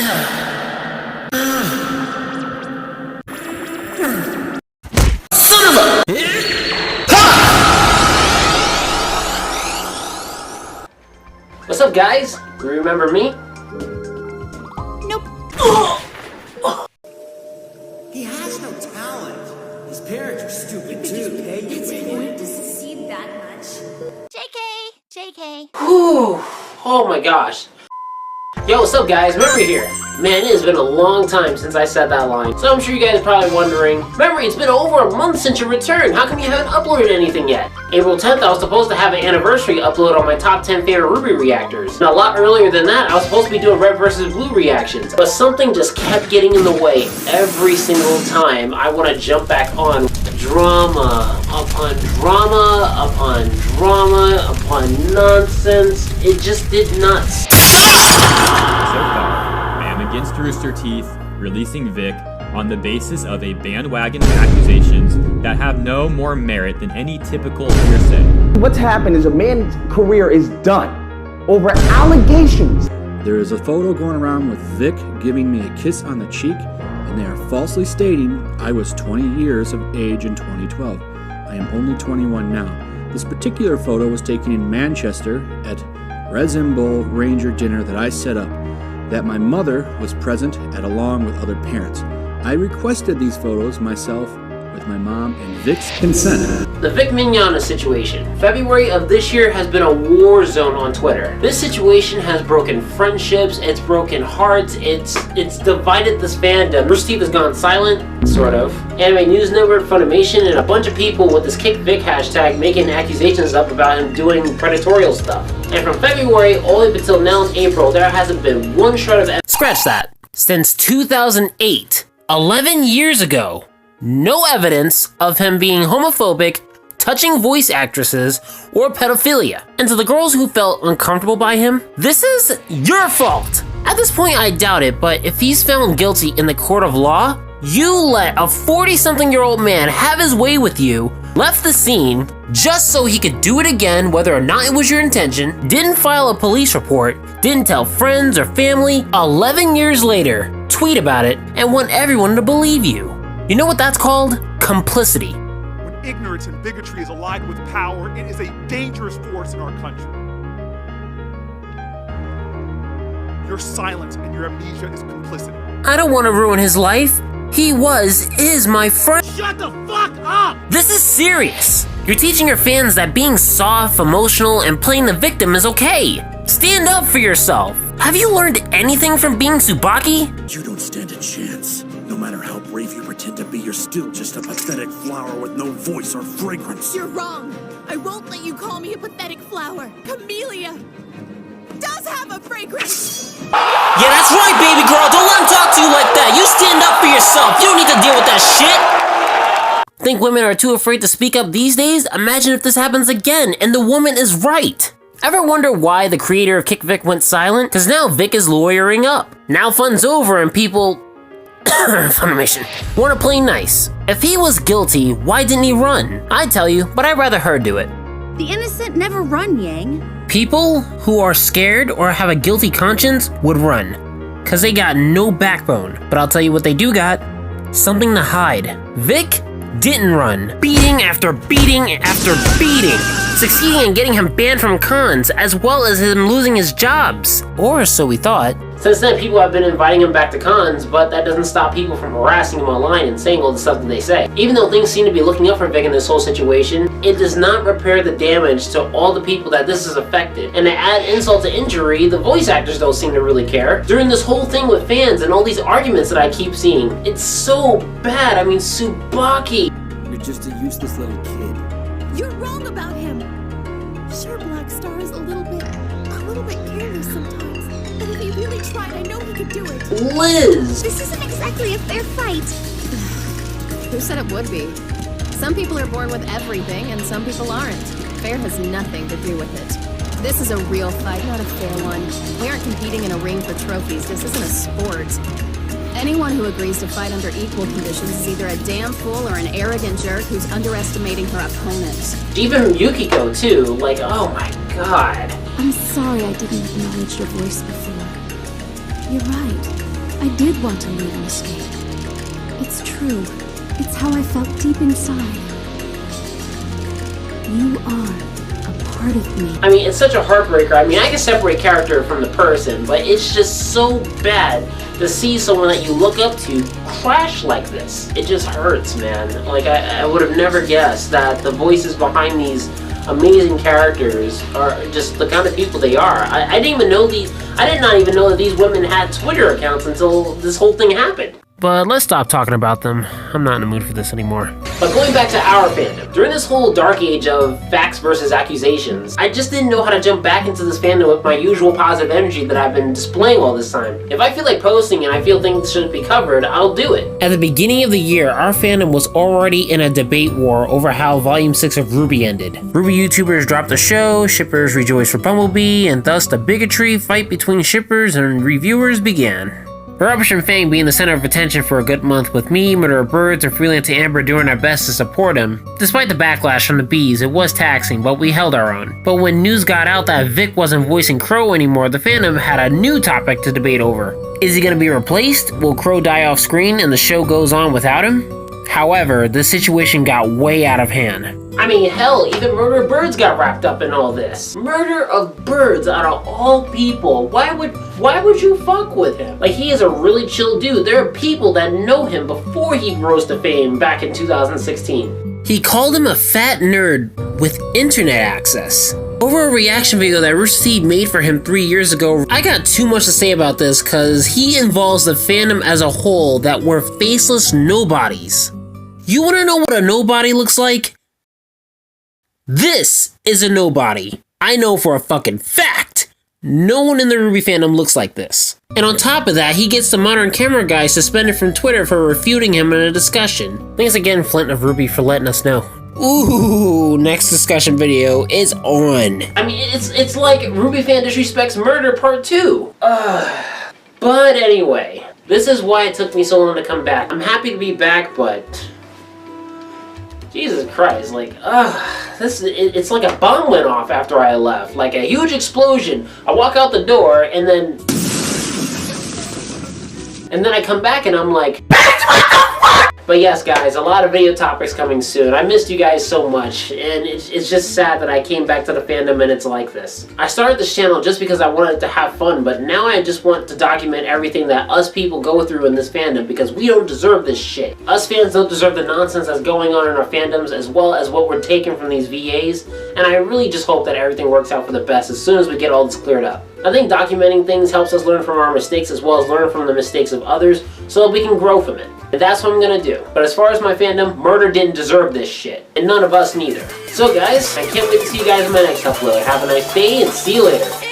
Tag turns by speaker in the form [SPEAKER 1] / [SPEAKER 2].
[SPEAKER 1] Son of a... What's up, guys? Remember me?
[SPEAKER 2] Nope.
[SPEAKER 3] He has no talent. His parents are stupid too.
[SPEAKER 2] It's important to succeed that much. JK.
[SPEAKER 1] Whew. Oh my gosh. Yo, what's up, guys? Memory here. Man, it has been a long time since I said that line. So I'm sure you guys are probably wondering, Memory, it's been over a month since your return. How come you haven't uploaded anything yet? April 10th, I was supposed to have an anniversary upload on my top 10 favorite RWBY reactors. And a lot earlier than that, I was supposed to be doing Red vs. Blue reactions. But something just kept getting in the way every single time I want to jump back on. Drama upon drama upon drama upon nonsense. It just did not stop.
[SPEAKER 4] So far, I am against Roosterteeth releasing Vic on the basis of a bandwagon of accusations that have no more merit than any typical hearsay.
[SPEAKER 5] What's happened is a man's career is done over allegations.
[SPEAKER 6] There is a photo going around with Vic giving me a kiss on the cheek, and they are falsely stating I was 20 years of age in 2012. I am only 21 now. This particular photo was taken in Manchester at Bowl Ranger dinner that I set up, that my mother was present at along with other parents. I requested these photos myself with my mom and Vic's consent.
[SPEAKER 1] The Vic Mignogna situation. February of this year has been a war zone on Twitter. This situation has broken friendships, it's broken hearts, it's divided this fandom. Roosterteeth has gone silent, sort of. Anime News Network, Funimation, and a bunch of people with this KickVic hashtag making accusations up about him doing predatorial stuff. And from February all the way up until now in April, there hasn't been one shred of evidence. Scratch that. Since 2008, 11 years ago, no evidence of him being homophobic, touching voice actresses, or pedophilia. And to the girls who felt uncomfortable by him, this is your fault. At this point, I doubt it, but if he's found guilty in the court of law, you let a 40-something-year-old man have his way with you, left the scene just so he could do it again whether or not it was your intention, didn't file a police report, didn't tell friends or family, 11 years later, tweet about it, and want everyone to believe you. You know what that's called? Complicity.
[SPEAKER 7] When ignorance and bigotry is allied with power, it is a dangerous force in our country. Your silence and your amnesia is complicity.
[SPEAKER 1] I don't want to ruin his life. He is my friend.
[SPEAKER 7] Shut the fuck up!
[SPEAKER 1] This is serious. You're teaching your fans that being soft, emotional, and playing the victim is okay. Stand up for yourself. Have you learned anything from being Tsubaki?
[SPEAKER 8] You don't stand a chance. No matter how brave you pretend to be, you're still just a pathetic flower with no voice or fragrance.
[SPEAKER 2] You're wrong. I won't let you call me a pathetic flower. Camellia does have a fragrance.
[SPEAKER 1] Yeah, that's right, baby girl. Don't let him talk to you like that. You stand up for yourself. You don't need to deal with that shit. Think women are too afraid to speak up these days? Imagine if this happens again and the woman is right. Ever wonder why the creator of KickVic went silent? Cause now Vic is lawyering up. Now fun's over and people Funimation wanna play nice. If he was guilty, why didn't he run? I'd tell you, but I'd rather her do it.
[SPEAKER 2] The innocent never run, Yang.
[SPEAKER 1] People who are scared or have a guilty conscience would run, cause they got no backbone. But I'll tell you what they do got, something to hide. Vic didn't run. Beating after beating after beating, succeeding in getting him banned from cons, as well as him losing his jobs. Or so we thought. Since then, people have been inviting him back to cons, but that doesn't stop people from harassing him online and saying all the stuff that they say. Even though things seem to be looking up for Vic in this whole situation, it does not repair the damage to all the people that this has affected. And to add insult to injury, the voice actors don't seem to really care. During this whole thing with fans and all these arguments that I keep seeing, it's so bad. I mean, Tsubaki.
[SPEAKER 6] You're just a useless little kid.
[SPEAKER 2] You're wrong about him. Sure, Black Star is a little bit careless sometimes. But if he really tried, I know he could do it.
[SPEAKER 1] Liz!
[SPEAKER 2] This isn't exactly a fair fight.
[SPEAKER 9] Who said it would be? Some people are born with everything, and some people aren't. Fair has nothing to do with it. This is a real fight, not a fair one. We aren't competing in a ring for trophies. This isn't a sport. Anyone who agrees to fight under equal conditions is either a damn fool or an arrogant jerk who's underestimating her opponent.
[SPEAKER 1] Even Yukiko, too. Like, oh my god.
[SPEAKER 2] I'm sorry I didn't acknowledge your voice before. You're right. I did want to leave and escape. It's true. It's how I felt deep inside. You are a part of me.
[SPEAKER 1] I mean, it's such a heartbreaker. I mean, I can separate character from the person, but it's just so bad to see someone that you look up to crash like this. It just hurts, man. Like, I would have never guessed that the voices behind these amazing characters are just the kind of people they are. I didn't even know I did not even know that these women had Twitter accounts until this whole thing happened. But let's stop talking about them. I'm not in the mood for this anymore. But going back to our fandom, during this whole dark age of facts versus accusations, I just didn't know how to jump back into this fandom with my usual positive energy that I've been displaying all this time. If I feel like posting and I feel things should be covered, I'll do it. At the beginning of the year, our fandom was already in a debate war over how Volume 6 of RWBY ended. RWBY Youtubers dropped the show, shippers rejoiced for Bumblebee, and thus the bigotry fight between shippers and reviewers began. Rubbish and Fang being the center of attention for a good month, with me, Murder of Birds, and Freelance Amber doing our best to support him. Despite the backlash from the bees, it was taxing, but we held our own. But when news got out that Vic wasn't voicing Crow anymore, the fandom had a new topic to debate over. Is he gonna be replaced? Will Crow die off screen and the show goes on without him? However, the situation got way out of hand. I mean, hell, even Murder of Birds got wrapped up in all this. Murder of Birds, out of all people, why would you fuck with him? Like, he is a really chill dude. There are people that know him before he rose to fame back in 2016. He called him a fat nerd with internet access. Over a reaction video that Roosterteeth made for him 3 years ago, I got too much to say about this because he involves the fandom as a whole that were faceless nobodies. You wanna know what a nobody looks like? This is a nobody. I know for a fucking fact. No one in the RWBY fandom looks like this. And on top of that, he gets the Modern Camera guy suspended from Twitter for refuting him in a discussion. Thanks again, Flint of RWBY, for letting us know. Ooh, next discussion video is on. I mean, it's like RWBY fan disrespects murder part 2. But anyway, this is why it took me so long to come back. I'm happy to be back, but Jesus Christ, like, it's like a bomb went off after I left. Like a huge explosion. I walk out the door, and then I come back and I'm like, But yes, guys, a lot of video topics coming soon. I missed you guys so much, and it's just sad that I came back to the fandom and it's like this. I started this channel just because I wanted to have fun, but now I just want to document everything that us people go through in this fandom because we don't deserve this shit. Us fans don't deserve the nonsense that's going on in our fandoms as well as what we're taking from these VAs, and I really just hope that everything works out for the best as soon as we get all this cleared up. I think documenting things helps us learn from our mistakes as well as learn from the mistakes of others so that we can grow from it. And that's what I'm gonna do. But as far as my fandom, murder didn't deserve this shit. And none of us neither. So guys, I can't wait to see you guys in my next upload. Have a nice day and see you later.